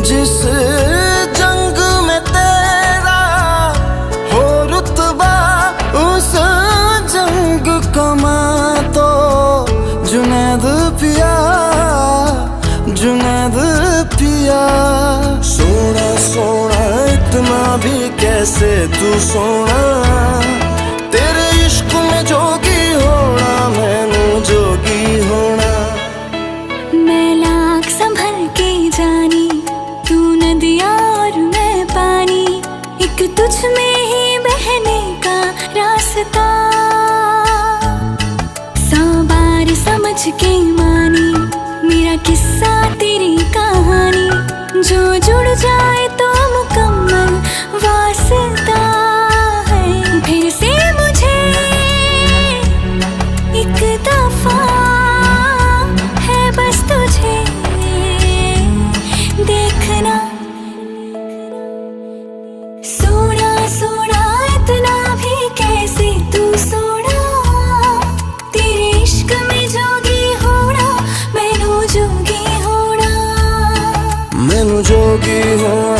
जिस जंग में तेरा हो रुतबा, उस जंग कमा तो जुनैद पिया, जुनैद पिया। सोना सोना इतना भी कैसे तू सोना, तेरे इश्क में जोगी होना, मैनू जोगी होना। मैं लाख संभल के जानी, तू नदिया और मैं पानी, एक तुझ में ही बहने का रास्ता। 100 बार समझ के मानी मेरा किस्सा तेरी कहानी, जो जुड़ जाए तो मुकम्मल वास्ता है। फिर से मुझे एक दफा है बस तुझे देखना। सोना सोना इतना भी कैसे तू सोना, तेरे इश्क में जोगी होना, मैनू जोगी होना, मैनू जोगी होना।